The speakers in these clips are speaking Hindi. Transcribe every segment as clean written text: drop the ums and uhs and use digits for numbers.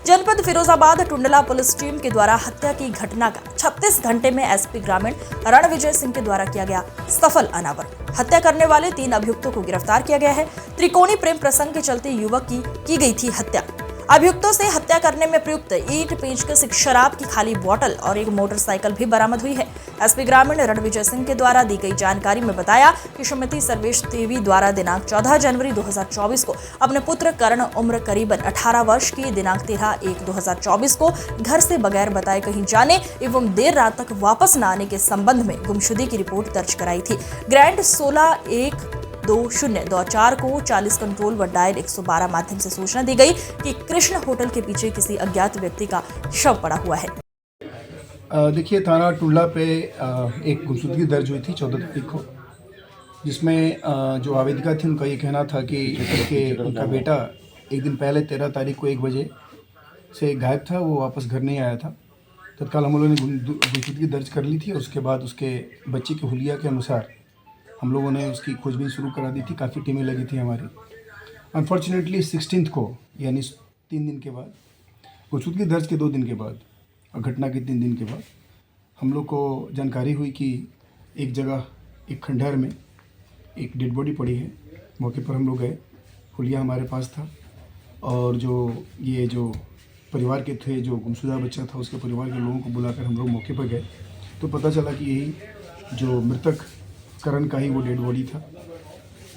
जनपद फिरोजाबाद टुंडला पुलिस टीम के द्वारा हत्या की घटना का 36 घंटे में एसपी ग्रामीण रणविजय सिंह के द्वारा किया गया सफल अनावरण। हत्या करने वाले 3 अभियुक्तों को गिरफ्तार किया गया है। त्रिकोणी प्रेम प्रसंग के चलते युवक की गई थी हत्या। अभियुक्तों से हत्या करने में प्रयुक्त ईंट, पेचकस, एक शराब की खाली बोतल और एक मोटरसाइकिल भी बरामद हुई है। एसपी ग्रामीण रणविजय सिंह के द्वारा दी गई जानकारी में बताया कि श्रीमती सर्वेश देवी द्वारा दिनांक 14 जनवरी 2024 को अपने पुत्र करण उम्र करीबन 18 वर्ष की दिनांक 13/1/2024 को घर से बगैर बताए कहीं जाने एवं देर रात तक वापस न आने के संबंध में गुमशुदगी की रिपोर्ट दर्ज कराई थी। ग्रैंड 16/1/2024 को 40 कंट्रोल व डायल 112 माध्यम से सूचना दी गई कि कृष्ण होटल के पीछे किसी अज्ञात व्यक्ति का शव पड़ा हुआ है। देखिए, थाना टुंडला पे एक गुमशुदगी दर्ज हुई थी 14 तारीख को, जिसमें जो आवेदिका थी उनका ये कहना था कि उनका बेटा एक दिन पहले 13 तारीख को 1 बजे से गायब था, वो वापस घर नहीं आया था। तत्काल हम लोगों ने गुमशुदगी दर्ज कर ली थी और उसके बाद उसके बच्चे के हुलिया के अनुसार हम लोगों ने उसकी खोजबीन शुरू करा दी थी। काफ़ी टीमें लगी थी हमारी। अनफॉर्चुनेटली 16 को, यानी 3 दिन के बाद, गुमशुदगी दर्ज के 2 दिन के बाद और घटना के 3 दिन के बाद हम लोग को जानकारी हुई कि एक जगह, एक खंडहर में एक डेड बॉडी पड़ी है। मौके पर हम लोग गए, हुलिया हमारे पास था और जो परिवार के थे, जो गुमशुदा बच्चा था, उसके परिवार के लोगों को बुलाकर हम लोग मौके पर गए तो पता चला कि यही जो मृतक करण का ही वो डेड बॉडी था।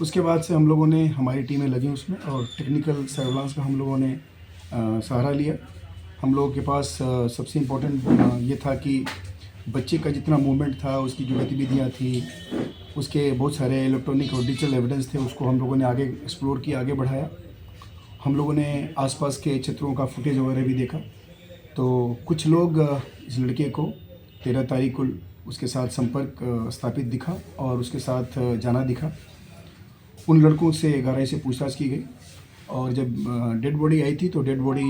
उसके बाद से हम लोगों ने, हमारी टीमें लगी उसमें और टेक्निकल सर्वेलांस का हम लोगों ने सहारा लिया। हम लोगों के पास सबसे इम्पोर्टेंट ये था कि बच्चे का जितना मूवमेंट था, उसकी जो गतिविधियाँ थी, उसके बहुत सारे इलेक्ट्रॉनिक और डिजिटल एविडेंस थे, उसको हम लोगों ने आगे एक्सप्लोर किया, आगे बढ़ाया। हम लोगों ने आसपास के क्षेत्रों का फुटेज वगैरह भी देखा तो कुछ लोग इस लड़के को 13 तारीख को उसके साथ संपर्क स्थापित दिखा और उसके साथ जाना दिखा। उन लड़कों से गहराई से पूछताछ की गई और जब डेड बॉडी आई थी तो डेड बॉडी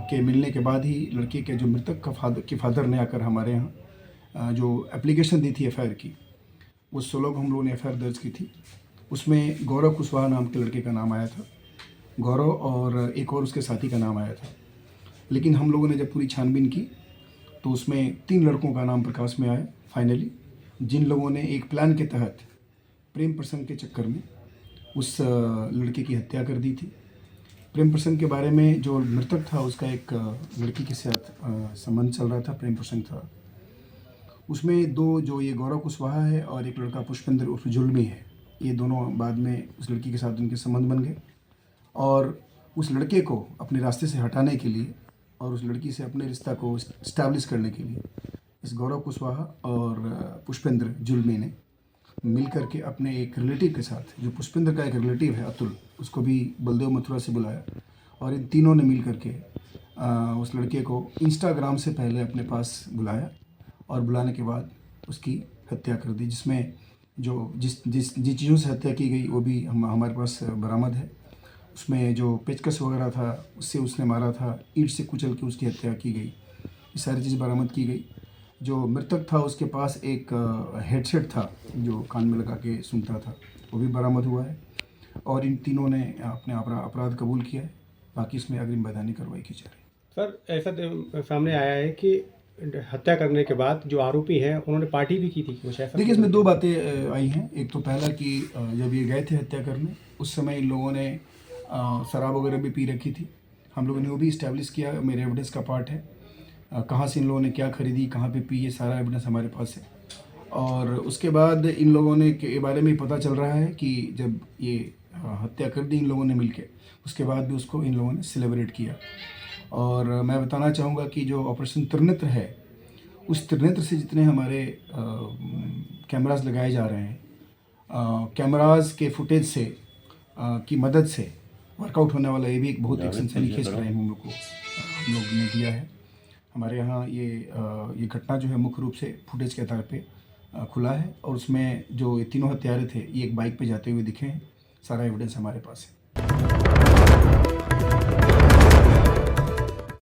के मिलने के बाद ही लड़के के जो मृतक के फादर ने आकर हमारे यहाँ जो एप्लीकेशन दी थी एफआईआर की, वो 16 को हम लोगों ने एफआईआर दर्ज की थी। उसमें गौरव कुशवाहा नाम के लड़के का नाम आया था, गौरव, और एक और उसके साथी का नाम आया था। लेकिन हम लोगों ने जब पूरी छानबीन की तो उसमें 3 लड़कों का नाम प्रकाश में आया फाइनली, जिन लोगों ने एक प्लान के तहत प्रेम प्रसंग के चक्कर में उस लड़के की हत्या कर दी थी। प्रेम प्रसंग के बारे में जो मृतक था उसका एक लड़की के साथ संबंध चल रहा था, प्रेम प्रसंग था। उसमें 2 जो ये गौरव कुशवाहा है और एक लड़का पुष्पेंद्र उर्फ जुल्मी है, ये दोनों बाद में उस लड़की के साथ उनके संबंध बन गए और उस लड़के को अपने रास्ते से हटाने के लिए और उस लड़की से अपने रिश्ता को इस्टेब्लिश करने के लिए इस गौरव कुशवाहा और पुष्पेंद्र जुल्मी ने मिल करके अपने एक रिलेटिव के साथ, जो पुष्पेंद्र का एक रिलेटिव है अतुल, उसको भी बलदेव मथुरा से बुलाया और इन तीनों ने मिल करके उस लड़के को इंस्टाग्राम से पहले अपने पास बुलाया और बुलाने के बाद उसकी हत्या कर दी, जिसमें जिस चीज़ों से हत्या की गई वो भी हमारे पास बरामद है। उसमें जो पेचकस वगैरह था उससे उसने मारा था, ईंट से कुचल के उसकी हत्या की गई, ये सारी चीज़ बरामद की गई। जो मृतक था उसके पास एक हेडसेट था जो कान में लगा के सुनता था, वो भी बरामद हुआ है और इन तीनों ने अपने अपराध कबूल किया है। बाकी इसमें अग्रिम वैधानिक कार्रवाई की जा रही है। सर, ऐसा सामने आया है कि हत्या करने के बाद जो आरोपी हैं उन्होंने पार्टी भी की थी कुछ ऐसा? देखिए, इसमें 2 बातें आई हैं। एक तो पहला कि जब ये गए थे हत्या करने, उस समय इन लोगों ने शराब वगैरह भी पी रखी थी। हम लोगों ने वो भी इस्टेब्लिश किया, मेरे एविडेंस का पार्ट है। कहाँ से इन लोगों ने क्या खरीदी, कहाँ पे पी, ये सारा एविडेंस हमारे पास है। और उसके बाद इन लोगों ने के बारे में पता चल रहा है कि जब ये हत्या कर दी इन लोगों ने मिलके, उसके बाद भी उसको इन लोगों ने सेलिब्रेट किया। और मैं बताना चाहूँगा कि जो ऑपरेशन त्रिनेत्र है, उस त्रिनेत्र से जितने हमारे कैमरास लगाए जा रहे हैं, कैमरास के फुटेज से की मदद से वर्कआउट होने वाला ये भी एक बहुत एक सनसनीखेज क्राइम हम लोग ने दिया है। हमारे यहाँ ये घटना जो है मुख्य रूप से फुटेज के आधार पे खुला है और उसमें जो ये तीनों हत्यारे थे ये एक बाइक पे जाते हुए दिखे हैं। सारा एविडेंस हमारे पास है।